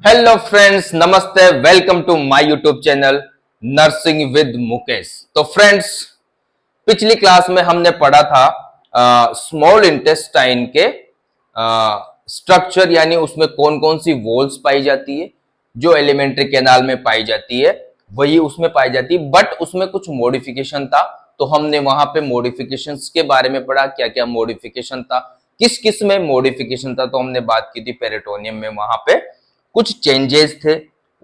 Hello friends, नमस्ते। Welcome to my YouTube channel nursing with Mukesh. तो friends, पिछली class में हमने पढ़ा था स्मॉल इंटेस्टाइन के स्ट्रक्चर, यानी उसमें कौन कौन सी वॉल्स पाई जाती है। जो एलिमेंट्री कैनाल में पाई जाती है वही उसमें पाई जाती है, बट उसमें कुछ मॉडिफिकेशन था। तो हमने वहां पे मॉडिफिकेशंस के बारे में पढ़ा, क्या क्या मॉडिफिकेशन था, किस किस में मॉडिफिकेशन था। तो हमने बात की थी पेरिटोनियम में, वहां पे कुछ चेंजेस थे,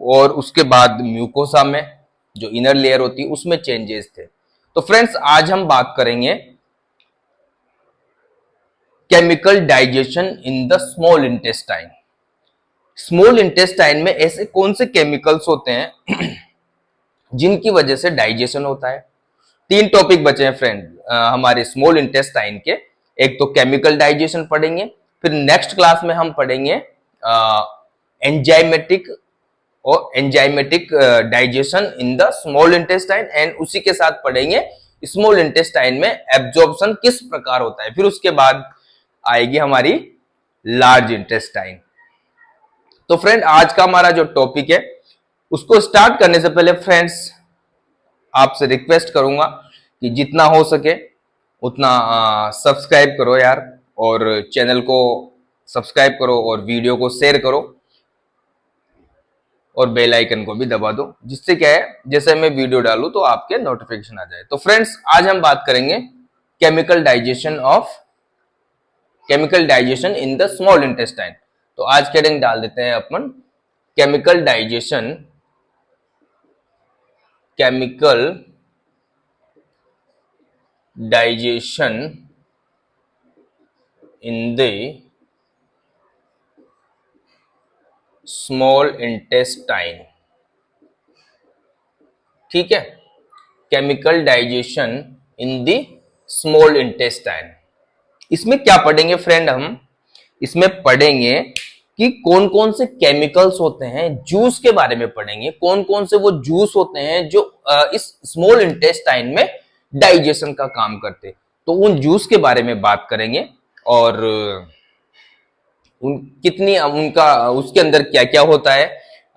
और उसके बाद म्यूकोसा में जो इनर लेयर होती है उसमें चेंजेस थे। तो फ्रेंड्स, आज हम बात करेंगे chemical digestion in the small intestine. Small intestine में ऐसे कौन से केमिकल्स होते हैं जिनकी वजह से डाइजेशन होता है। तीन टॉपिक बचे हैं फ्रेंड हमारे स्मॉल इंटेस्टाइन के। एक तो केमिकल डाइजेशन पढ़ेंगे, फिर नेक्स्ट क्लास में हम पढ़ेंगे एंजाइमेटिक और enzymatic digestion in the small intestine, and उसी के साथ पढ़ेंगे स्मॉल इंटेस्टाइन में एब्जॉर्प्शन किस प्रकार होता है। फिर उसके बाद आएगी हमारी लार्ज इंटेस्टाइन। तो फ्रेंड, आज का हमारा जो टॉपिक है उसको स्टार्ट करने से पहले फ्रेंड्स आपसे रिक्वेस्ट करूंगा कि जितना हो सके उतना सब्सक्राइब करो यार, और चैनल को सब्सक्राइब करो और वीडियो को शेयर करो और बेल आइकन को भी दबा दो, जिससे क्या है जैसे मैं वीडियो डालूं तो आपके नोटिफिकेशन आ जाए। तो फ्रेंड्स, आज हम बात करेंगे chemical digestion in the small intestine. तो आज के हेडिंग डाल देते हैं अपन chemical digestion in the small intestine. ठीक है, chemical digestion in the small intestine. इसमें क्या पढ़ेंगे फ्रेंड, हम इसमें पढ़ेंगे कि कौन कौन से केमिकल्स होते हैं, जूस के बारे में पढ़ेंगे, कौन कौन से वो जूस होते हैं जो इस स्मॉल इंटेस्टाइन में डाइजेशन का काम करते। तो उन जूस के बारे में बात करेंगे, और कितनी उनका उसके अंदर क्या क्या होता है,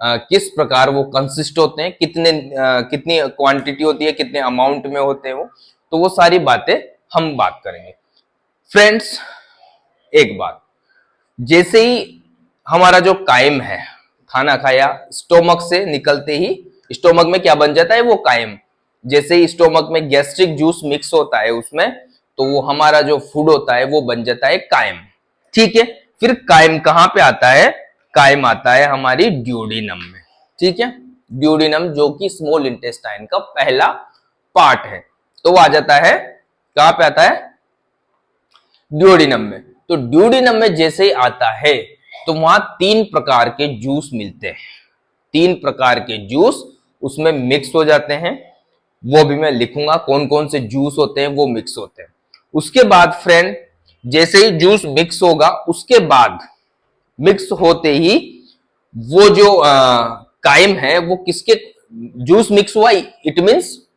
किस प्रकार वो कंसिस्ट होते हैं, कितनी क्वांटिटी होती है, कितने अमाउंट में होते हैं वो। तो वो सारी बातें हम बात करेंगे फ्रेंड्स। एक बात, जैसे ही हमारा जो कायम है, खाना खाया, स्टोमक से निकलते ही स्टोमक में क्या बन जाता है, वो कायम। जैसे ही स्टोमक में गैस्ट्रिक जूस मिक्स होता है उसमें, तो वो हमारा जो फूड होता है वो बन जाता है कायम। ठीक है, फिर कायम कहां पे आता है, कायम आता है हमारी ड्यूडिनम में। ठीक है, ड्यूडिनम जो कि स्मॉल इंटेस्टाइन का पहला पार्ट है, तो वो आ जाता है कहां पे आता है, ड्यूडिनम में। तो ड्यूडिनम में जैसे ही आता है तो वहां तीन प्रकार के जूस मिलते हैं, तीन प्रकार के जूस उसमें मिक्स हो जाते हैं। वो भी मैं लिखूंगा कौन कौन से जूस होते हैं वो मिक्स होते हैं। उसके बाद फ्रेंड, जैसे ही जूस मिक्स होगा, उसके बाद मिक्स होते ही वो जो कायम है वो किसके, जूस मिक्स हुआ, इट मींस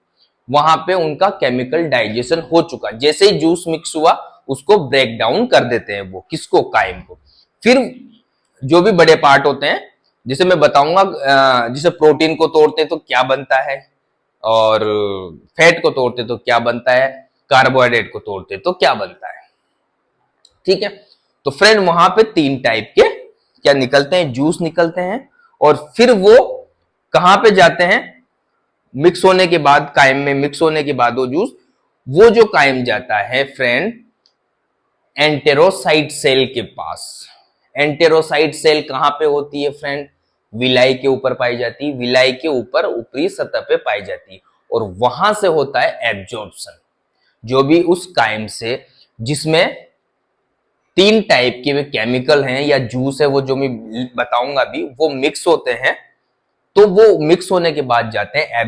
वहां पे उनका केमिकल डाइजेशन हो चुका। जैसे ही जूस मिक्स हुआ उसको ब्रेक डाउन कर देते हैं, वो किसको, कायम को। फिर जो भी बड़े पार्ट होते हैं, जिसे मैं बताऊंगा, जिसे प्रोटीन को तोड़ते तो क्या बनता है, और फैट को तोड़ते तो क्या बनता है, कार्बोहाइड्रेट को तोड़ते तो क्या बनता है। ठीक है, तो फ्रेंड वहां पे तीन टाइप के क्या निकलते हैं, जूस निकलते हैं। और फिर वो कहां पे जाते हैं, मिक्स होने के बाद, कायम में मिक्स होने के बाद वो जो कायम जाता है फ्रेंड एंटेरोसाइट सेल के पास। एंटेरोसाइट सेल कहां पे होती है फ्रेंड, विलाई के ऊपर पाई जाती है, विलाई के ऊपर ऊपरी सतह पे पाई जाती है, और वहां से होता है एब्जॉर्प्शन। जो भी उस कायम से, जिसमें तीन टाइप के केमिकल हैं या जूस है, वो जो मैं बताऊंगा भी, वो मिक्स होते हैं। तो वो मिक्स होने के बाद जाते हैं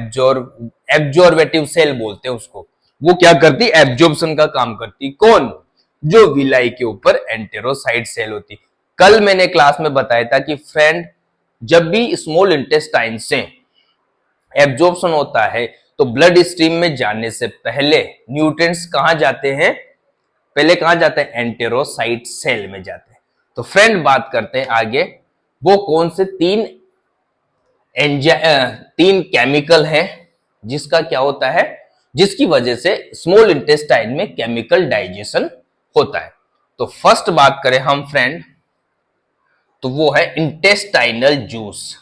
एब्जॉर्वेटिव सेल बोलते हैं उसको। वो क्या करती, एब्जॉर्प्शन का काम करती। कौन, जो विलाई के ऊपर एंटेरोसाइट सेल होती। कल मैंने क्लास में बताया था कि फ्रेंड, जब भी स्मॉल इंटेस्टाइन से एब्जॉर्प्शन होता है तो ब्लड स्ट्रीम में जाने से पहले न्यूट्रिएंट्स कहां जाते हैं, पहले कहां जाते हैं, एंटेरोसाइट सेल में जाते हैं। तो फ्रेंड बात करते हैं आगे, वो कौन से तीन केमिकल है जिसका क्या होता है, जिसकी वजह से स्मॉल इंटेस्टाइन में केमिकल डाइजेशन होता है। तो फर्स्ट बात करें हम फ्रेंड, तो वो है इंटेस्टाइनल जूस।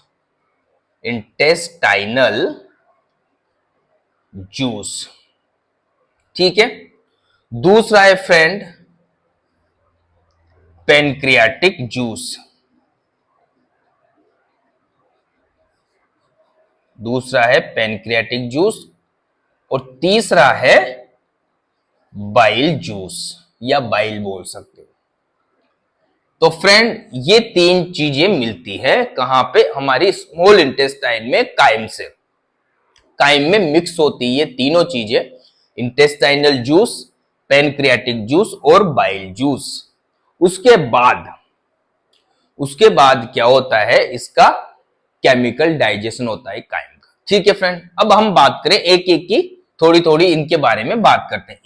इंटेस्टाइनल जूस, ठीक है। दूसरा है फ्रेंड पेनक्रियाटिक जूस। दूसरा है पेनक्रियाटिक जूस। और तीसरा है बाइल जूस या बाइल बोल सकते हो। तो फ्रेंड ये तीन चीजें मिलती है कहां पे, हमारी स्मॉल इंटेस्टाइन में काइम में मिक्स होती है ये तीनों चीजें, इंटेस्टाइनल जूस, पेनक्रियाटिक जूस और बाइल जूस। उसके बाद क्या होता है, इसका केमिकल डाइजेशन होता है काइम का। ठीक है फ्रेंड, अब हम बात करें एक एक की, थोड़ी थोड़ी इनके बारे में बात करते हैं।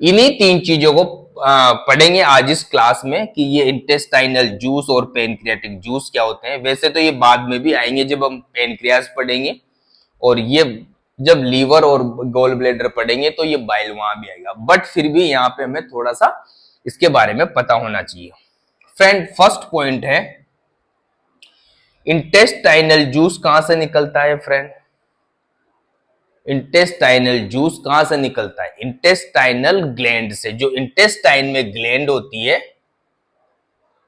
इन्हीं तीन चीजों को पढ़ेंगे आज इस क्लास में कि ये इंटेस्टाइनल जूस और पेनक्रियाटिक जूस क्या होते हैं। वैसे तो ये बाद में भी आएंगे जब हम पेनक्रियास पढ़ेंगे, और ये जब लीवर और गोल ब्लेडर पढ़ेंगे तो ये बाइल वहां भी आएगा, बट फिर भी यहाँ पे हमें थोड़ा सा इसके बारे में पता होना चाहिए। फ्रेंड फर्स्ट पॉइंट है, इंटेस्टाइनल जूस कहां से निकलता है फ्रेंड? इंटेस्टाइनल जूस कहां से निकलता है? इंटेस्टाइनल ग्लैंड से। जो इंटेस्टाइन में ग्लैंड होती है,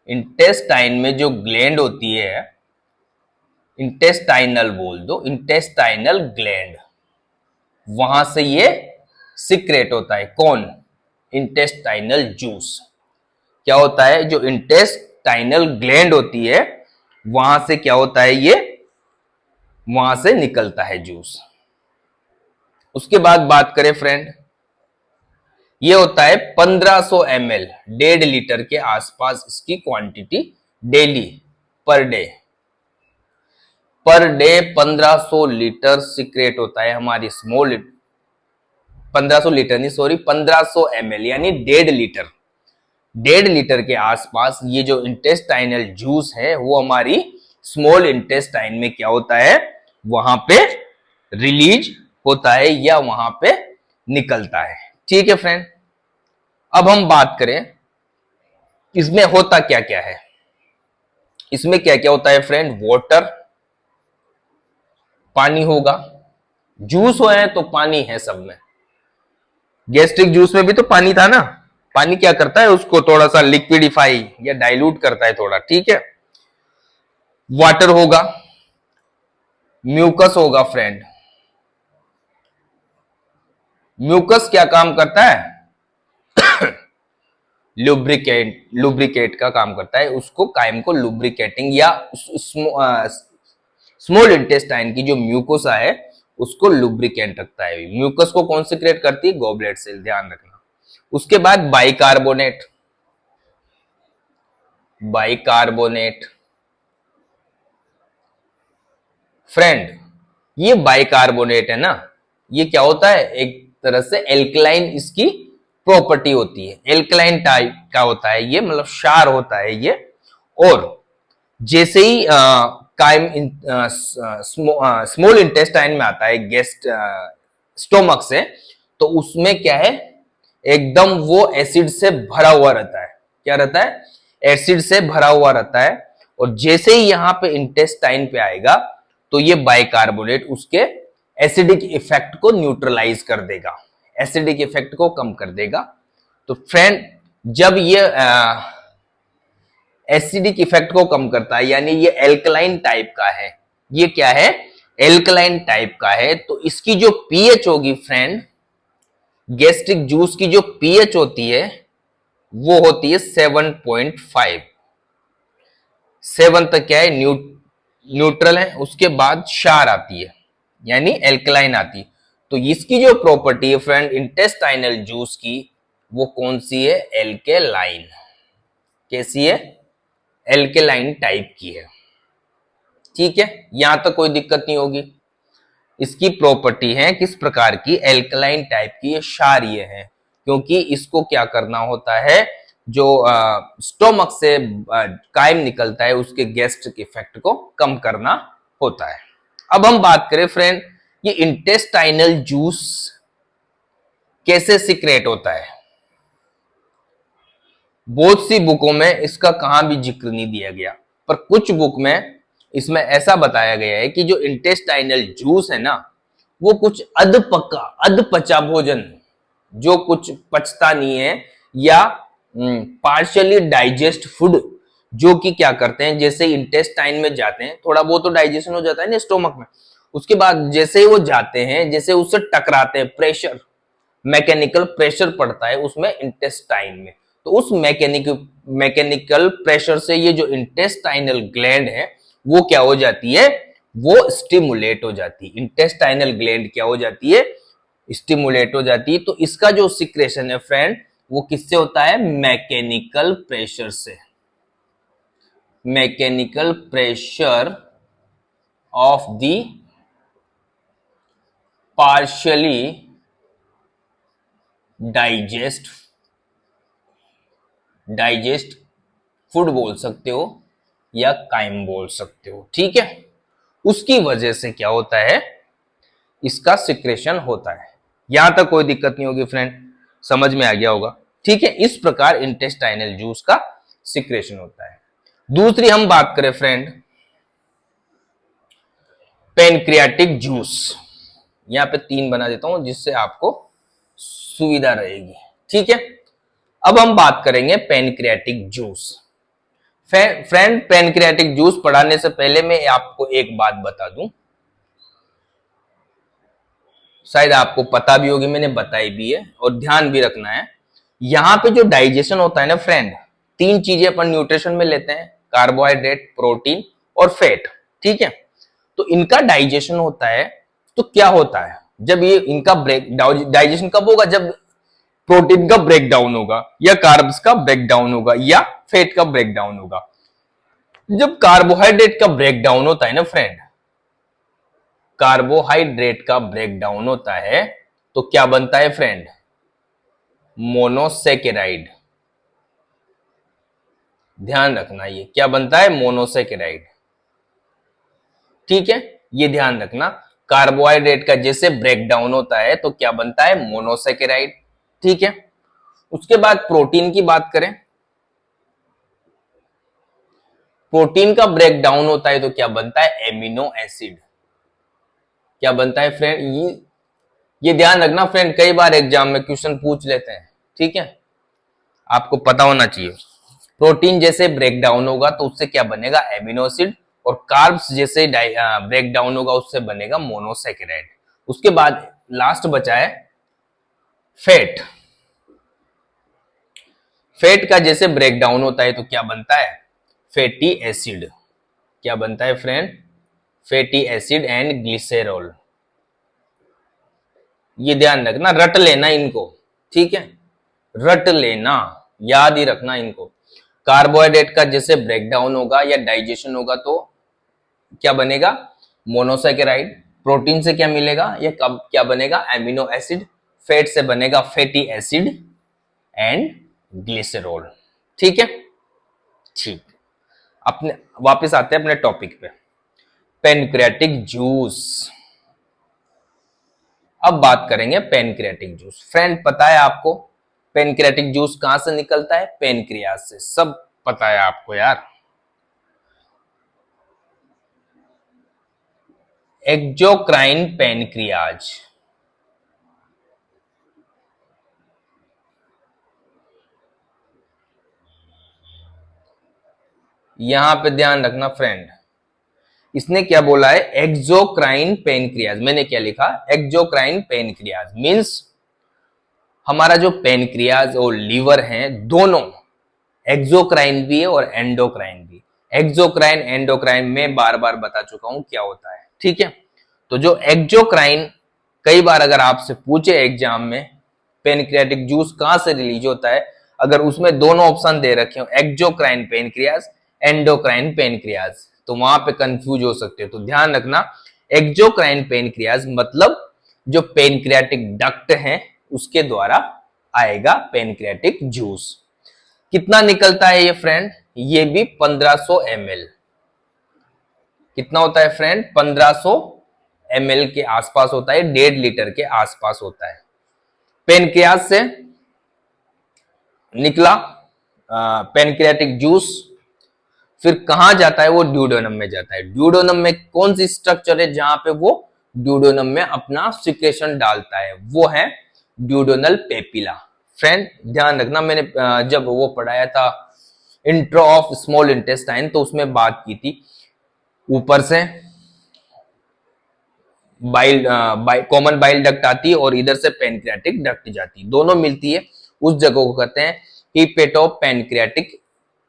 इंटेस्टाइन में जो ग्लैंड होती है, इंटेस्टाइनल बोल दो, इंटेस्टाइनल ग्लैंड, वहां से ये सिक्रेट होता है। कौन? Intestinal juice. क्या होता है, जो इंटेस्टाइनल ग्लैंड होती है वहां से क्या होता है, ये वहां से निकलता है जूस। उसके बाद बात करें फ्रेंड, ये होता है 1500 ml, 1.5 लीटर के आसपास इसकी quantity daily per day 1500 litre secrete होता है हमारी स्मॉल, 1500 लीटर नहीं सॉरी 1500 ml यानी 1.5 लीटर, 1.5 लीटर के आसपास ये जो इंटेस्टाइनल जूस है वो हमारी स्मॉल इंटेस्टाइन में क्या होता है, वहां पे रिलीज होता है या वहां पे निकलता है। ठीक है फ्रेंड, अब हम बात करें इसमें होता क्या क्या है। इसमें क्या क्या होता है फ्रेंड? वाटर, पानी होगा, जूस है तो पानी है सब में। गैस्ट्रिक जूस में भी तो पानी था ना, पानी क्या करता है, उसको थोड़ा सा लिक्विडिफाई या डाइल्यूट करता है थोड़ा, ठीक है। वाटर होगा, म्यूकस होगा फ्रेंड। म्यूकस क्या काम करता है? लुब्रिकेट का काम करता है, उसको काइम को लुब्रिकेटिंग या स्मॉल इंटेस्टाइन की जो म्यूकोसा है उसको लुब्रिकेंट रखता है। म्यूकस को कौन सिक्रेट करती है? गॉबलेट सेल, ध्यान रखना। उसके बाद बाइकार्बोनेट, बाइकार्बोनेट फ्रेंड, ये बाइकार्बोनेट है ना, ये क्या होता है, एक तरह से एल्कलाइन इसकी प्रॉपर्टी होती है, एल्कलाइन टाइप का होता है ये, मतलब क्षार होता है ये। और जैसे ही काइम स्मॉल इंटेस्टाइन में आता है गेस्ट स्टोमक से, तो उसमें क्या है, एकदम वो एसिड से भरा हुआ रहता है। क्या रहता है? एसिड से भरा हुआ रहता है। और जैसे ही यहां पे इंटेस्टाइन पे आएगा तो ये बाइकार्बोनेट उसके एसिडिक इफेक्ट को न्यूट्रलाइज कर देगा, एसिडिक इफेक्ट को कम कर देगा। तो फ्रेंड जब ये एसिडिक इफेक्ट को कम करता है, यानी ये एल्कलाइन टाइप का है, ये क्या है, एल्कलाइन टाइप का है, तो इसकी जो पीएच होगी फ्रेंड, गैस्ट्रिक जूस की जो पीएच होती है वो होती है 7.5। 7 तक क्या है, न्यूट्रल है, उसके बाद क्षार आती है यानी एल्कलाइन आती है। तो इसकी जो प्रॉपर्टी है फ्रेंड इंटेस्टाइनल जूस की, वो कौन सी है, एल्केलाइन। कैसी है? एल्केलाइन टाइप की है। ठीक है, यहां तक कोई दिक्कत नहीं होगी। इसकी प्रॉपर्टी है किस प्रकार की, एल्कलाइन टाइप की, क्षारीय है, क्योंकि इसको क्या करना होता है, जो स्टोमक से कायम निकलता है उसके गैस्ट्रिक इफेक्ट को कम करना होता है। अब हम बात करें फ्रेंड, ये इंटेस्टाइनल जूस कैसे सीक्रेट होता है। बहुत सी बुकों में इसका कहां भी जिक्र नहीं दिया गया, पर कुछ बुक में इसमें ऐसा बताया गया है कि जो इंटेस्टाइनल जूस है ना, वो कुछ अधपचा भोजन जो कुछ पचता नहीं है या पार्शियली डाइजेस्ट फूड जो कि क्या करते हैं, जैसे इंटेस्टाइन में जाते हैं थोड़ा बहुत तो डाइजेशन हो जाता है ना स्टोमक में, उसके बाद जैसे ही वो जाते हैं, जैसे उससे टकराते हैं, प्रेशर, मैकेनिकल प्रेशर पड़ता है उसमें इंटेस्टाइन में, तो उस मैकेनिकल प्रेशर से ये जो इंटेस्टाइनल ग्लैंड है वो क्या हो जाती है, वो स्टिमुलेट हो जाती है। इंटेस्टाइनल ग्लैंड क्या हो जाती है, स्टिमुलेट हो जाती है। तो इसका जो सिक्रेशन है फ्रेंड वो किससे होता है, मैकेनिकल प्रेशर से। Mechanical pressure of the partially digest food बोल सकते हो या काइम बोल सकते हो, ठीक है। उसकी वजह से क्या होता है, इसका सिक्रेशन होता है। यहां तक कोई दिक्कत नहीं होगी फ्रेंड, समझ में आ गया होगा, ठीक है। इस प्रकार इंटेस्टाइनल जूस का सिक्रेशन होता है। दूसरी हम बात करें फ्रेंड, पैनक्रियाटिक जूस। यहां पे 3 बना देता हूं जिससे आपको सुविधा रहेगी, ठीक है। अब हम बात करेंगे pancreatic juice. Friend pancreatic juice पढ़ाने से पहले मैं आपको एक बात बता दूं, शायद आपको पता भी होगी, मैंने बताई भी है और ध्यान भी रखना है। यहां पे जो डाइजेशन होता है ना फ्रेंड, 3 चीजें अपन न्यूट्रिशन में लेते हैं, कार्बोहाइड्रेट, प्रोटीन और फैट, ठीक है। तो इनका डाइजेशन होता है, तो क्या होता है, जब ये इनका डाइजेशन कब होगा, जब प्रोटीन का ब्रेकडाउन होगा या कार्ब्स का ब्रेकडाउन होगा या फैट का ब्रेकडाउन होगा। जब कार्बोहाइड्रेट का ब्रेकडाउन होता है ना फ्रेंड, कार्बोहाइड्रेट का ब्रेकडाउन होता है तो क्या बनता है फ्रेंड, मोनोसेकेराइड। ध्यान रखना, ये क्या बनता है, मोनोसेकेराइड, ठीक है। ये ध्यान रखना, कार्बोहाइड्रेट का जैसे ब्रेकडाउन होता है तो क्या बनता है, मोनोसेकेराइड, ठीक है। उसके बाद प्रोटीन की बात करें, प्रोटीन का ब्रेकडाउन होता है तो क्या बनता है, एमिनो एसिड। क्या बनता है फ्रेंड, ये ध्यान रखना फ्रेंड, कई बार एग्जाम में क्वेश्चन पूछ लेते हैं, ठीक है, आपको पता होना चाहिए। प्रोटीन जैसे ब्रेकडाउन होगा तो उससे क्या बनेगा, एमिनो एसिड, और कार्ब्स जैसे ब्रेकडाउन होगा उससे बनेगा मोनोसेकेराइड। उसके बाद लास्ट बचा है फैट। फैट का जैसे ब्रेकडाउन होता है तो क्या बनता है, फैटी एसिड। क्या बनता है friend, fatty acid and glycerol. ये ध्यान रखना, रट लेना इनको, ठीक है, रट लेना, याद ही रखना इनको। कार्बोहाइड्रेट का जैसे ब्रेकडाउन होगा या डाइजेशन होगा तो क्या बनेगा, मोनोसेकेराइड। प्रोटीन से क्या मिलेगा, या क्या बनेगा, एमिनो एसिड। फैट से बनेगा फैटी एसिड एंड ग्लिसरॉल, ठीक है। ठीक, अपने वापस आते हैं अपने टॉपिक पे, पैनक्रियाटिक जूस। अब बात करेंगे पैनक्रियाटिक जूस। फ्रेंड पता है आपको पैनक्रियाटिक जूस कहां से निकलता है, पैनक्रियाज से, सब पता है आपको यार। एक्सोक्राइन पैनक्रियाज, यहां पे ध्यान रखना फ्रेंड, इसने क्या बोला है, एक्सोक्राइन पैनक्रियाज। मैंने क्या लिखा, एक्सोक्राइन पैनक्रियाज मींस हमारा जो पैनक्रियाज और लीवर हैं दोनों, एक्सोक्राइन भी है और एंडोक्राइन भी। एक्सोक्राइन एंडोक्राइन में बार बार बता चुका हूं क्या होता है, ठीक है। तो जो एक्सोक्राइन, कई बार अगर आपसे पूछे एग्जाम में पैनक्रियाटिक जूस कहां से रिलीज होता है, अगर उसमें दोनों ऑप्शन दे रखे हो, एक्सोक्राइन पैनक्रियाज, एंडोक्राइन पैनक्रियाज, तो वहां पे कंफ्यूज हो सकते हो। तो ध्यान रखना, एक्सोक्राइन पैनक्रियाज मतलब जो पैनक्रियाटिक डक्ट है उसके द्वारा आएगा पैनक्रियाटिक जूस। कितना निकलता है ये फ्रेंड, ये भी 1500 ml। कितना होता है फ्रेंड, 1500 ml के आसपास होता है, 1.5 लीटर के आसपास होता है। पेनक्रियाज से निकला पेनक्रियाटिक जूस, फिर कहां जाता है, वो ड्यूडेनम में जाता है। ड्यूडेनम में कौन सी स्ट्रक्चर है जहां पे वो ड्यूडेनम में अपना सिक्रेशन डालता है, वो है ड्यूडेनल पेपिला। फ्रेंड ध्यान रखना, मैंने जब वो पढ़ाया था इंट्रो ऑफ स्मॉल इंटेस्टाइन, तो उसमें बात की थी ऊपर से बाइल कॉमन बाइल डक्ट आती है और इधर से पेनक्रियाटिक डक्ट जाती है, दोनों मिलती है, उस जगह को कहते हैं हिपेटो पेनक्रियाटिक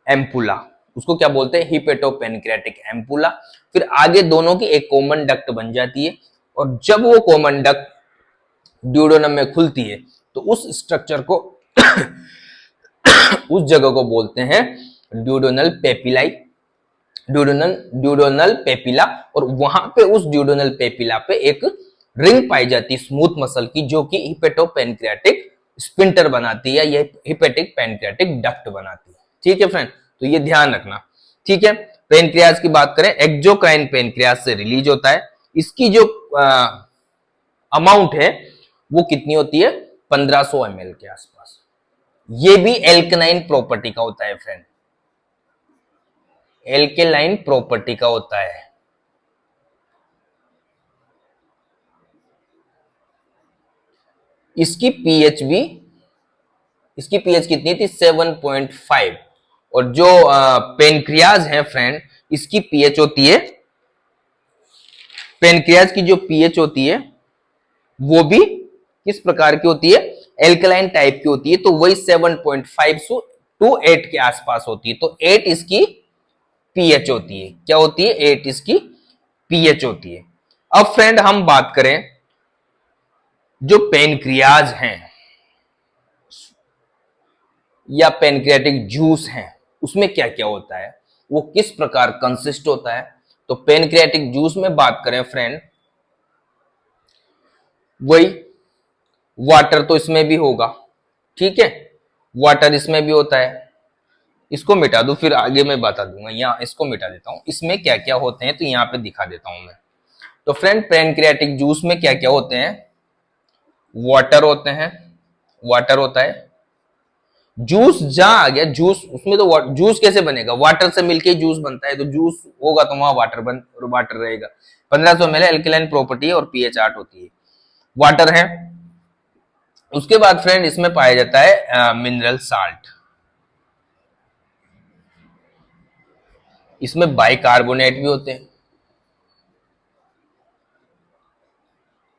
एम्पुला। उसको क्या बोलते हैं, हिपेटो पेनक्रियाटिक एम्पुला। फिर आगे दोनों की एक कॉमन डक्ट बन जाती है, और जब वो कॉमन डक्ट ड्यूडेनम में खुलती है तो उस स्ट्रक्चर को उस जगह को बोलते हैं ड्यूडेनल पेपिलाई, ड्यूडेनल पेपिला। और वहां पे उस ड्यूडेनल पेपिला पे एक रिंग पाई जाती है स्मूथ मसल की, जो कि हिपेटो पेनक्रियाटिक स्पिंटर बनाती है, ये हिपेटिक पेनक्रियाटिक डक्ट बनाती है। ठीक है फ्रेंड, तो ये ध्यान रखना। ठीक है, पेनक्रियाज की बात करें, एक्सोक्राइन पेनक्रियाज से रिलीज होता है। इसकी जो अमाउंट है वो कितनी होती है, 1500 ml के आसपास। ये भी एल्कनाइन प्रॉपर्टी का होता है फ्रेंड, एल्केलाइन प्रॉपर्टी का होता है। इसकी पीएच भी, इसकी पीएच कितनी थी, 7.5। और जो पेनक्रियाज है फ्रेंड, इसकी पीएच होती है, पेनक्रियाज की जो पीएच होती है वो भी किस प्रकार की होती है, एल्कलाइन टाइप की होती है। तो वही 7.5 टू 8 के आसपास होती है। तो 8 इसकी पीएच होती है। क्या होती है, 8 इसकी पीएच होती है। अब फ्रेंड हम बात करें जो पेनक्रियाज हैं या पेनक्रियाटिक जूस हैं, उसमें क्या क्या होता है, वो किस प्रकार कंसिस्ट होता है। तो पेनक्रियाटिक जूस में बात करें फ्रेंड, वही वाटर तो इसमें भी होगा, ठीक है, वाटर इसमें भी होता है। इसको मिटा दो, फिर आगे मैं बता दूंगा। यहाँ इसको मिटा देता हूं, इसमें क्या क्या होते हैं तो यहाँ पे दिखा देता हूं मैं। तो फ्रेंड पेनक्रियाटिक जूस में क्या क्या होते हैं, वाटर होते हैं, वाटर होता है। जूस जहां आ गया, जूस उसमें तो जूस कैसे बनेगा, वाटर से मिलके जूस बनता है, तो जूस होगा तो वहां वाटर रहेगा। 1500 ml एल्कलाइन प्रॉपर्टी है और पीएच 8 होती है, वाटर है। उसके बाद फ्रेंड इसमें पाया जाता है मिनरल साल्ट, इसमें बाइकार्बोनेट भी होते हैं।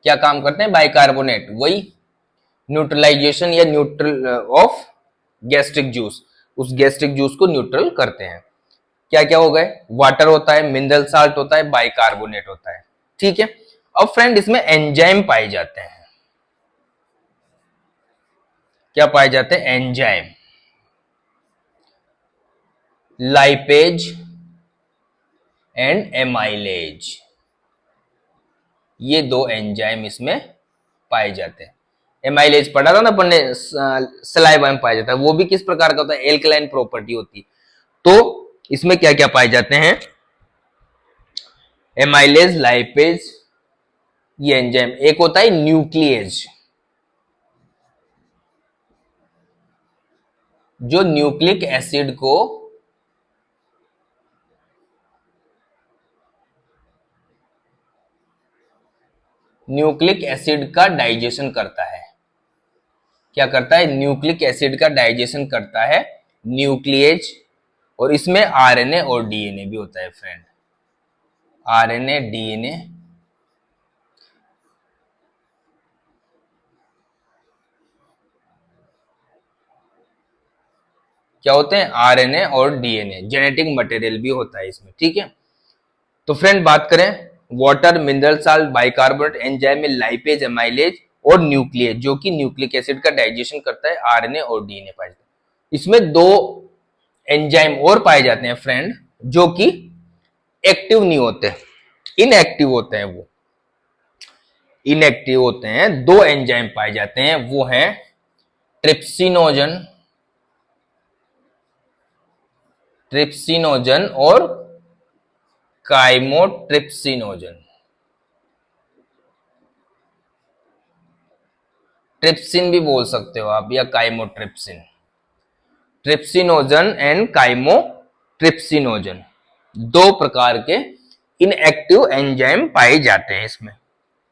क्या काम करते हैं बाइकार्बोनेट, वही न्यूट्रलाइजेशन या न्यूट्रल ऑफ गैस्ट्रिक जूस, उस गैस्ट्रिक जूस को न्यूट्रल करते हैं। क्या क्या हो गए, वाटर होता है, मिनरल साल्ट होता है, बाइकार्बोनेट होता है। ठीक है, अब फ्रेंड इसमें एंजाइम पाए जाते हैं। क्या पाए जाते हैं, एंजाइम, लाइपेज एंड एमाइलेज, ये दो एंजाइम इसमें पाए जाते हैं। एमाइलेज पढ़ा था ना अपन ने, सलाइवा में पाया जाता है, वो भी किस प्रकार का होता है, एल्कलाइन प्रॉपर्टी होती है। तो इसमें क्या क्या पाए जाते हैं, एमाइलेज, लाइपेज, ये एंजाइम। एक होता है न्यूक्लियेज, जो न्यूक्लिक एसिड को न्यूक्लिक एसिड का डाइजेशन करता है। क्या करता है, न्यूक्लिक एसिड का डाइजेशन करता है न्यूक्लियेज। और इसमें आरएनए और डीएनए भी होता है फ्रेंड, आरएनए डीएनए। क्या होते हैं, आरएनए और डीएनए, जेनेटिक मटेरियल भी होता है इसमें। ठीक है, तो फ्रेंड बात करें, water, mineral salt, bicarbonate, enzyme में लाइपेज, एमाइलेज और न्यूक्लियस, जो कि न्यूक्लिक एसिड का डाइजेशन करता है, आरएनए और डीएनए पाए जाते हैं। इसमें दो एंजाइम और पाए जाते हैं फ्रेंड, जो कि एक्टिव नहीं होते, इनएक्टिव होते हैं। वो इनएक्टिव होते हैं, दो एंजाइम पाए जाते हैं, वो है ट्रिप्सिनोजन ट्रिप्सिनोजन और काइमोट्रिप्सिनोजन। ट्रिप्सिन भी बोल सकते हो आप या काइमोट्रिप्सिन। ट्रिप्सिनोजन एंड काइमोट्रिप्सिनोजन, दो प्रकार के इनएक्टिव एंजाइम पाए जाते हैं इसमें।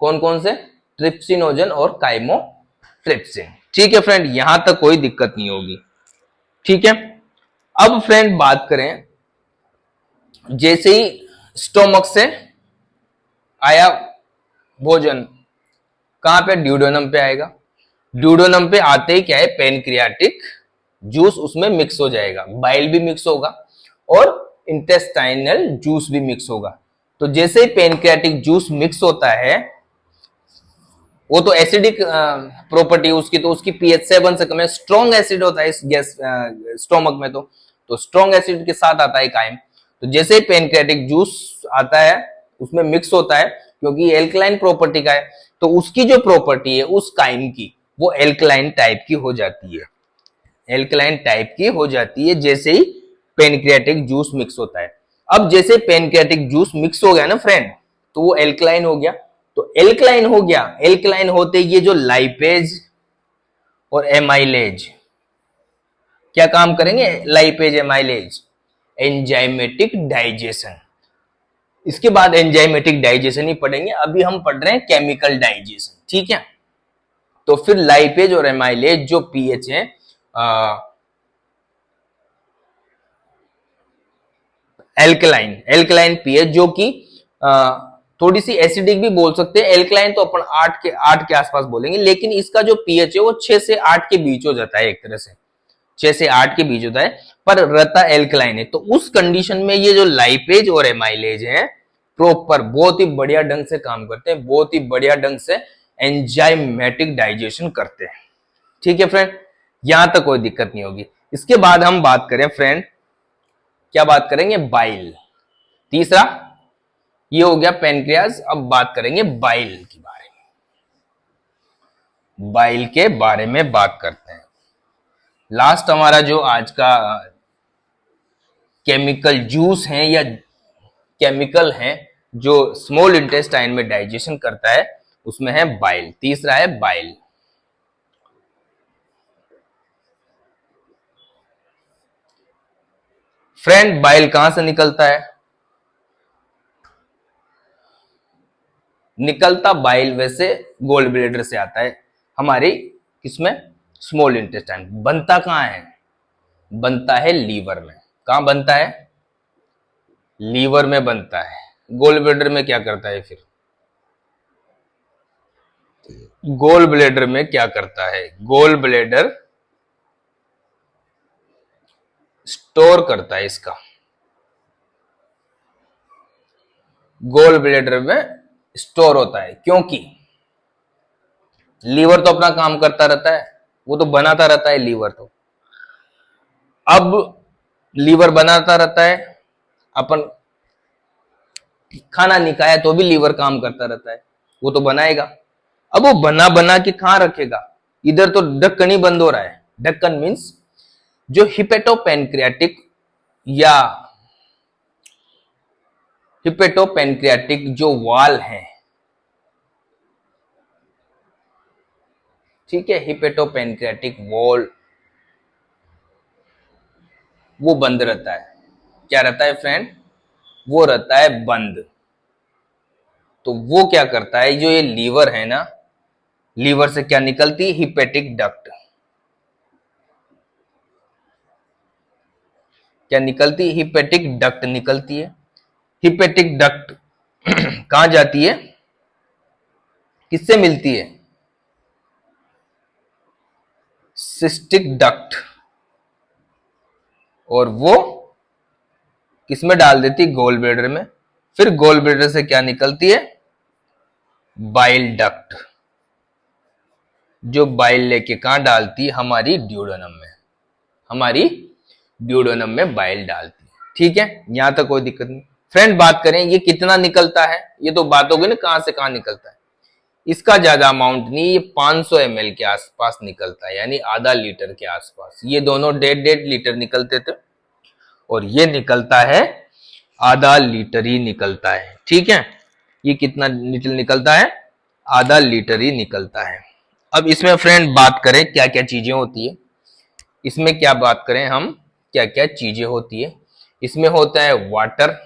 कौन कौन से? ट्रिप्सिनोजन और काइमोट्रिप्सिन। ठीक है फ्रेंड, यहां तक कोई दिक्कत नहीं होगी। ठीक है, अब फ्रेंड बात करें, जैसे ही स्टोमक से आया भोजन, कहां पे? ड्यूडेनम पे आएगा। ड्यूडेनम पे आते ही क्या है? पेनक्रियाटिक जूस उसमें मिक्स हो जाएगा, बाइल भी मिक्स होगा और इंटेस्टाइनल जूस भी मिक्स होगा। तो जैसे ही पेनक्रियाटिक जूस मिक्स होता है, वो तो एसिडिक प्रॉपर्टी उसकी, तो उसकी पीएच 7 से कम है, स्ट्रॉन्ग एसिड होता है इस गैस स्टोमक में, तो स्ट्रॉन्ग एसिड के साथ आता है काइम। तो जैसे ही पेनक्रियाटिक जूस आता है उसमें मिक्स होता है, क्योंकि एल्कलाइन प्रॉपर्टी का है, तो उसकी जो प्रॉपर्टी है उस काइम की, वो एल्कलाइन टाइप की हो जाती है। एल्कलाइन टाइप की हो जाती है जैसे ही पेनक्रियाटिक जूस मिक्स होता है। अब जैसे पेनक्रियाटिक जूस मिक्स हो गया ना फ्रेंड, तो वो एल्कलाइन हो गया। तो एल्कलाइन हो गया, एल्कलाइन होते ये जो लाइपेज और एमाइलेज क्या काम करेंगे? Lipase amylase enzymatic digestion. इसके बाद एंजाइमेटिक डाइजेशन ही पढ़ेंगे, अभी हम पढ़ रहे हैं केमिकल डाइजेशन। ठीक है, तो फिर लाइपेज और एमाइलेज जो पीएच है एल्कलाइन पीएच, जो कि थोड़ी सी एसिडिक भी बोल सकते हैं। एल्कलाइन तो अपन 8 के आसपास बोलेंगे, लेकिन इसका जो पीएच है वो 6 से 8 के बीच हो जाता है, एक तरह से 6 से 8 के बीच होता है, पर रहता एल्कलाइन है। तो उस कंडीशन में ये जो लाइपेज और एमाइलेज है प्रॉपर बहुत ही बढ़िया ढंग से काम करते हैं, बहुत ही बढ़िया ढंग से एंजाइमेटिक डाइजेशन करते हैं। ठीक है फ्रेंड, यहां तक कोई दिक्कत नहीं होगी। इसके बाद हम बात करें फ्रेंड, क्या बात करेंगे? बाइल। तीसरा ये हो गया पेनक्रियाज। अब बात करेंगे बाइल के बारे में। बाइल के बारे में बात करते हैं। लास्ट हमारा जो आज का केमिकल जूस है या केमिकल है जो स्मॉल इंटेस्टाइन में डाइजेशन करता है, उसमें है बाइल। तीसरा है बाइल। फ्रेंड, बाइल कहां से निकलता है? निकलता बाइल वैसे गोल ब्लेडर से आता है हमारी, किसमें? Small intestine. बनता कहां है? बनता है लीवर में। कहां बनता है? लीवर में बनता है। गोल ब्लेडर में क्या करता है फिर? गोल ब्लेडर में क्या करता है? गोल ब्लेडर स्टोर करता है इसका। गोल ब्लेडर में स्टोर होता है, क्योंकि लीवर तो अपना काम करता रहता है, वो तो बनाता रहता है लीवर। तो अब लीवर बनाता रहता है, अपन खाना नहीं खाया तो भी लीवर काम करता रहता है, वो तो बनाएगा। अब वो बना बना के कहां रखेगा? इधर तो ढक्कन ही बंद हो रहा है। ढक्कन मीन्स जो हिपेटोपेनक्रियाटिक या हिपेटोपेनक्रियाटिक जो वाल है, ठीक है, हिपेटोपेनक्रियाटिक वॉल वो बंद रहता है। क्या रहता है फ्रेंड? वो रहता है बंद। तो वो क्या करता है, जो ये लीवर है ना, लीवर से क्या निकलती है? Hepatic duct. क्या निकलती है? हिपेटिक डक्ट निकलती है। हिपेटिक डक्ट कहां जाती है? किससे मिलती है? Cystic duct. और वो किसमें डाल देती? गोल ब्लेडर में। फिर गोल ब्लेडर से क्या निकलती है? बाइल डक्ट, जो बाइल लेके कहां डालती है? हमारी ड्यूडेनम में। हमारी ड्यूडेनम में बाइल डालती है। ठीक है, यहां तक कोई दिक्कत नहीं। फ्रेंड, बात करें ये कितना निकलता है, ये तो बात होगी ना कहां से कहां निकलता है। इसका ज्यादा अमाउंट नहीं, ये 500 ml के आसपास निकलता है, यानी आधा लीटर के आसपास। ये दोनों 1.5 लीटर निकलते थे, और ये निकलता है आधा लीटर ही निकलता है। ठीक है, ये कितना लीटर निकलता है? आधा लीटर ही निकलता है। अब इसमें फ्रेंड बात करें क्या क्या चीजें होती है, इसमें क्या बात करें हम, क्या क्या चीजें होती है। इसमें होता है वाटर,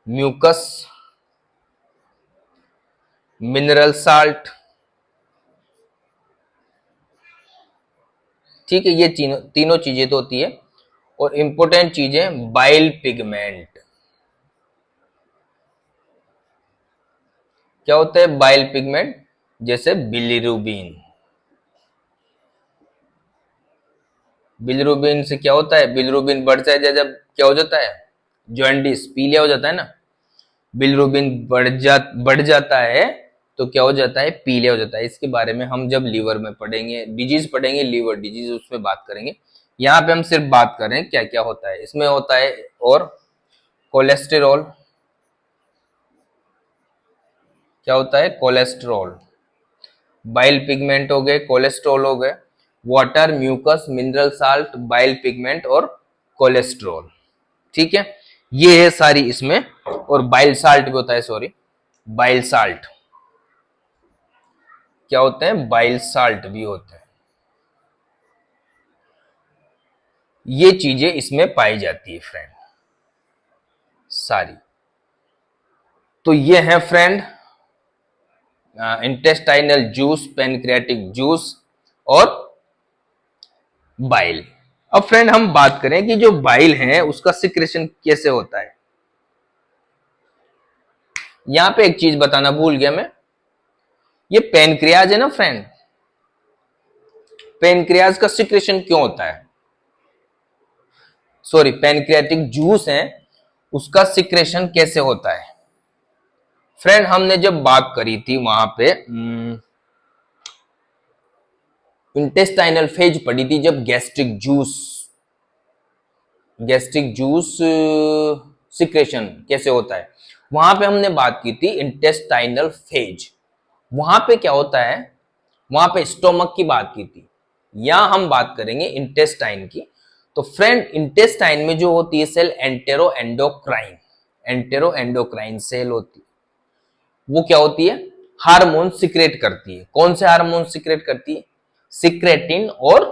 म्यूकस, मिनरल साल्ट। ठीक है, ये तीनों चीजें तो होती है। और इंपॉर्टेंट चीजें बाइल पिगमेंट। क्या होता है बाइल पिगमेंट? जैसे बिलिरुबिन। बिलिरुबिन से क्या होता है? बिलिरुबिन बढ़ जाए जब क्या हो जाता है? जॉन्डिस, पीलिया हो जाता है ना। बिलिरुबिन बढ़ जाता है तो क्या हो जाता है? पीलिया हो जाता है। इसके बारे में हम जब लीवर में पढ़ेंगे, डिजीज पढ़ेंगे, लीवर डिजीज, उसमें बात करेंगे। यहाँ पे हम सिर्फ बात कर रहे हैं क्या क्या होता है। इसमें होता है और कोलेस्टेरॉल। क्या होता है? कोलेस्ट्रॉल। बाइल पिगमेंट हो गए, कोलेस्ट्रॉल हो गए, water, mucus, mineral salt, bile pigment और कोलेस्ट्रॉल। ठीक है, ये है सारी इसमें। और बाइल साल्ट भी होता है, सॉरी, बाइल साल्ट। क्या होते हैं? बाइल साल्ट भी होते हैं। ये चीजें इसमें पाई जाती है फ्रेंड सारी। तो ये है friend intestinal juice, pancreatic juice और बाइल। अब फ्रेंड हम बात करें कि जो बाइल है उसका सिक्रेशन कैसे होता है। यहां पे एक चीज बताना भूल गया मैं, ये पेनक्रियाज है ना फ्रेंड, पेनक्रियाज का सिक्रेशन क्यों होता है? सॉरी, पेनक्रियाटिक जूस है उसका सिक्रेशन कैसे होता है? फ्रेंड हमने जब बात करी थी वहां पे इंटेस्टाइनल फेज पढ़ी थी, जब गैस्ट्रिक जूस सिक्रेशन कैसे होता है, वहां पे हमने बात की थी इंटेस्टाइनल फेज। वहां पे क्या होता है? वहां पे स्टोमक की बात की थी, यहां हम बात करेंगे इंटेस्टाइन की। तो फ्रेंड इंटेस्टाइन में जो होती है cell entero endocrine, entero endocrine cell होती है। वो क्या होती है? हार्मोन सिक्रेट करती है। कौन से हार्मोन सिक्रेट करती है? सिक्रेटिन और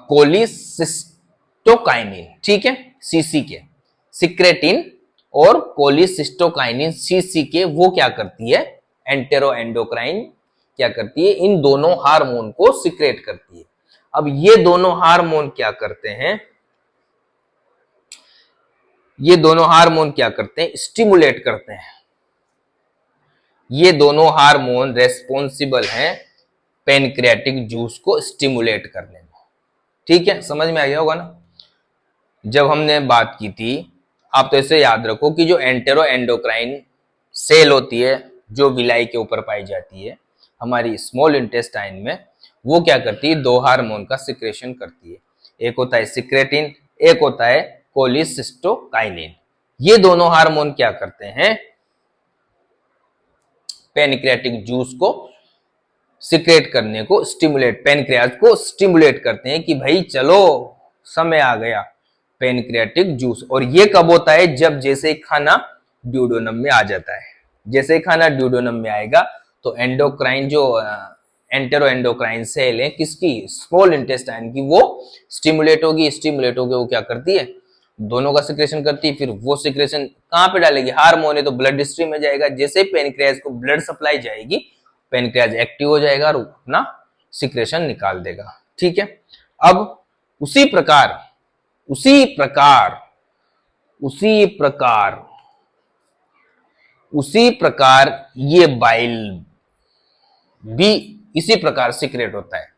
कोलिसिस्टोकाइनिन। ठीक है, सीसी के, सिक्रेटिन और कोलिसिस्टोकाइनिन सीसी के, वो क्या करती है? एंटेरो एंडोक्राइन क्या करती है? इन दोनों हार्मोन को सिक्रेट करती है। अब ये दोनों हार्मोन क्या करते हैं? ये दोनों हार्मोन क्या करते हैं? स्टिमुलेट करते हैं। ये दोनों हार्मोन रेस्पॉन्सिबल हैं पेनक्रियाटिक जूस को स्टिमुलेट करने में। ठीक है, समझ में आ गया होगा ना। जब हमने बात की थी, आप तो इसे याद रखो कि जो एंटेरो एंडोक्राइन सेल होती है जो विलाई के ऊपर पाई जाती है हमारी स्मॉल इंटेस्टाइन में, वो क्या करती है? दो हार्मोन का सिक्रेशन करती है। एक होता है सिक्रेटिन, एक होता है कोलिसिस्टोकाइनिन। ये दोनों हार्मोन क्या करते हैं? पेनक्रियाटिक जूस को सिक्रेट करने को, स्टिमुलेट, पेनक्रियाज को स्टिमुलेट करते हैं कि भाई चलो समय आ गया पेनक्रियाटिक जूस। और ये कब होता है? जब जैसे खाना ड्यूडोनम में आ जाता है। जैसे खाना ड्यूडोनम में आएगा तो एंडोक्राइन जो एंटेरो एंडोक्राइन सेल है किसकी? स्मॉल इंटेस्टाइन की, वो स्टिमुलेट होगी। स्टिमुलेट होकर वो क्या करती है? दोनों का सिक्रेशन करती है। फिर वो सिक्रेशन कहां पे डालेगी? हार्मोन है तो ब्लड स्ट्रीम में जाएगा। जैसे पेनक्रियाज को ब्लड सप्लाई जाएगी, पेनक्रियाज एक्टिव हो जाएगा और अपना सिक्रेशन निकाल देगा। ठीक है, अब उसी प्रकार उसी प्रकार उसी प्रकार उसी प्रकार ये बाइल भी इसी प्रकार सिक्रेट होता है।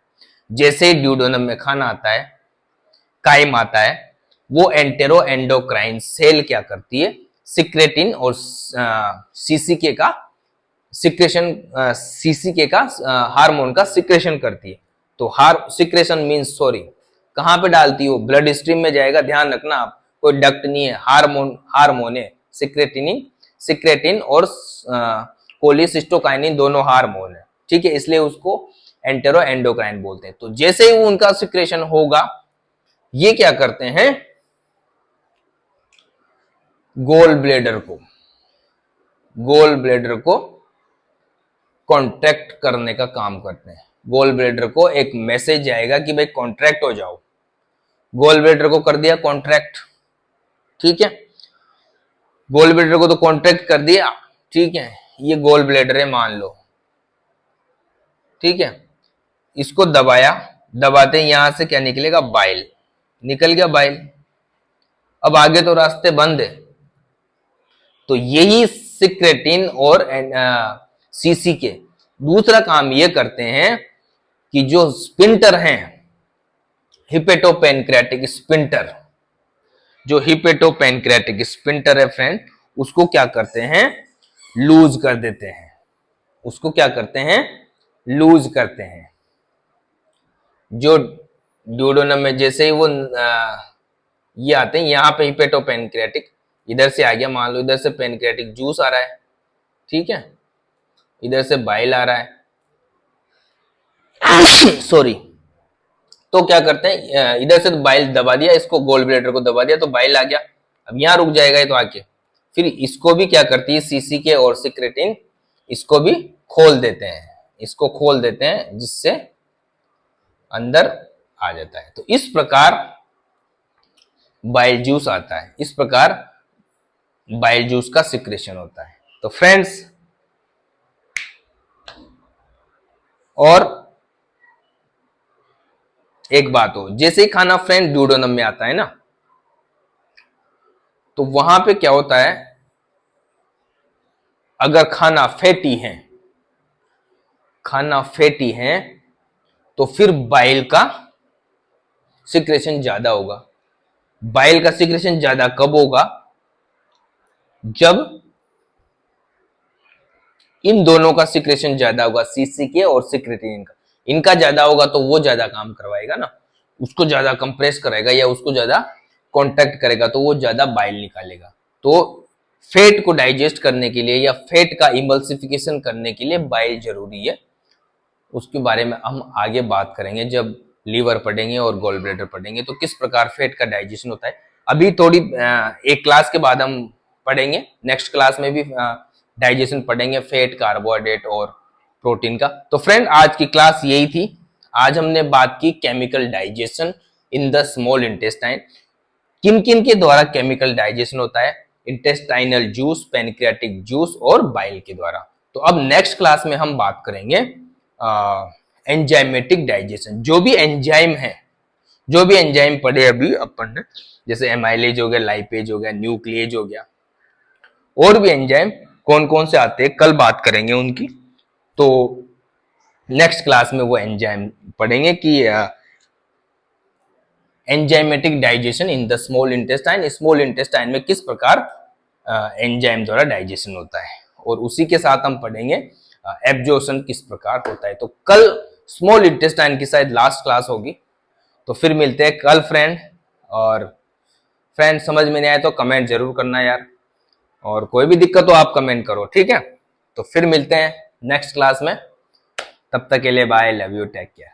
जैसे ड्यूडोनम में खाना आता है, काइम आता है, वो एंटेरो एंडोक्राइन सेल क्या करती है? सिक्रेटिन और सीसीके का सिक्रेशन, सीसीके का हार्मोन का सिक्रेशन करती है। तो सिक्रेशन मींस, सॉरी, कहां पे डालती हो? ब्लड स्ट्रीम में जाएगा। ध्यान रखना आप, कोई डक्ट नहीं है, हार्मोन है। सिक्रेटिन और कोलिसिस्टोकाइनिन दोनों हार्मोन है। ठीक है, इसलिए उसको एंटेरो एंडोक्राइन बोलते हैं। तो जैसे ही उनका सिक्रेशन होगा, ये क्या करते हैं, गोल ब्लेडर को कॉन्ट्रैक्ट करने का काम करते हैं। गोल ब्लेडर को एक मैसेज आएगा कि भाई कॉन्ट्रैक्ट हो जाओ, गोल ब्लेडर को कर दिया कॉन्ट्रैक्ट, ठीक है, गोल ब्लेडर को तो कॉन्ट्रैक्ट कर दिया, ठीक है, ये गोल ब्लेडर है मान लो, ठीक है, इसको दबाया, दबाते यहां से क्या निकलेगा, बाइल निकल गया, बाइल। अब आगे तो रास्ते बंद है, तो यही सिक्रेटिन और सीसी के दूसरा काम ये करते हैं कि जो स्पिंटर हैं, हिपेटोपेनक्रेटिक स्पिंटर, जो हिपेटोपेनक्रेटिक स्पिंटर है फ्रेंड, उसको क्या करते हैं, लूज कर देते हैं, उसको क्या करते हैं, लूज करते हैं। जो ड्यूडेनम में जैसे ही वो ये आते हैं, यहां पे हिपेटोपेनक्रेटिक, इधर से आ गया, मान लो इधर से पेनक्रेटिक जूस आ रहा है, ठीक है, इधर से बाइल आ रहा है सॉरी, तो क्या करते हैं, इधर से तो बाइल दबा दिया, इसको गोल ब्लेडर को दबा दिया तो बाइल आ गया, अब यहां रुक जाएगा ये तो आके, फिर इसको भी क्या करती है सीसी के और सिक्रेटिन, इसको भी खोल देते हैं, इसको खोल देते हैं जिससे अंदर आ जाता है। तो इस प्रकार बाइल जूस आता है, इस प्रकार बाइल जूस का सिक्रेशन होता है। तो फ्रेंड्स, और एक बात हो, जैसे ही खाना फ्रेंड ड्यूडेनम में आता है ना, तो वहां पे क्या होता है, अगर खाना फैटी है तो फिर बाइल का सिक्रेशन ज्यादा होगा। बाइल का सिक्रेशन ज्यादा कब होगा, जब इन दोनों का सिक्रेशन ज्यादा होगा, सीसी के और सिक्रेटिन का, इनका ज्यादा होगा तो वो ज्यादा काम करवाएगा ना, उसको ज्यादा कंप्रेस करेगा या उसको ज्यादा कांटेक्ट करेगा तो वो ज्यादा बाइल निकालेगा। तो फैट को डाइजेस्ट करने के लिए या फैट का इमल्सिफिकेशन करने के लिए बाइल जरूरी है, उसके बारे में हम आगे बात करेंगे जब लीवर पढ़ेंगे और गॉल ब्लैडर पढ़ेंगे, तो किस प्रकार फैट का डाइजेशन होता है। अभी थोड़ी एक क्लास के बाद हम पढ़ेंगे, नेक्स्ट क्लास में भी डाइजेशन पढ़ेंगे, फैट, कार्बोहाइड्रेट और प्रोटीन का। तो फ्रेंड, आज की क्लास यही थी। आज हमने बात की chemical digestion in the small intestine, किन किन के द्वारा केमिकल डाइजेशन होता है, इंटेस्टाइनल जूस, पैनक्रियाटिक जूस और बाइल के द्वारा। तो अब नेक्स्ट क्लास में हम बात करेंगे एंजाइमेटिक डाइजेशन, जो भी एंजाइम है, जो भी एंजाइम पढ़े अभी अपन ने, जैसे एमाइलेज हो गया, लाइपेज हो गया, न्यूक्लिएज हो गया, और भी एंजाइम कौन कौन से आते हैं कल बात करेंगे उनकी। तो नेक्स्ट क्लास में वो एंजाइम पढ़ेंगे कि enzymatic digestion in the small intestine, small intestine में किस प्रकार एंजाइम द्वारा डाइजेशन होता है, और उसी के साथ हम पढ़ेंगे एब्जॉर्प्शन किस प्रकार होता है। तो कल स्मॉल इंटेस्टाइन की शायद लास्ट क्लास होगी, तो फिर मिलते हैं कल फ्रेंड। और फ्रेंड, समझ में नहीं आया तो कमेंट जरूर करना यार, और कोई भी दिक्कत हो आप कमेंट करो, ठीक है। तो फिर मिलते हैं नेक्स्ट क्लास में, तब तक के लिए bye, love you, take care.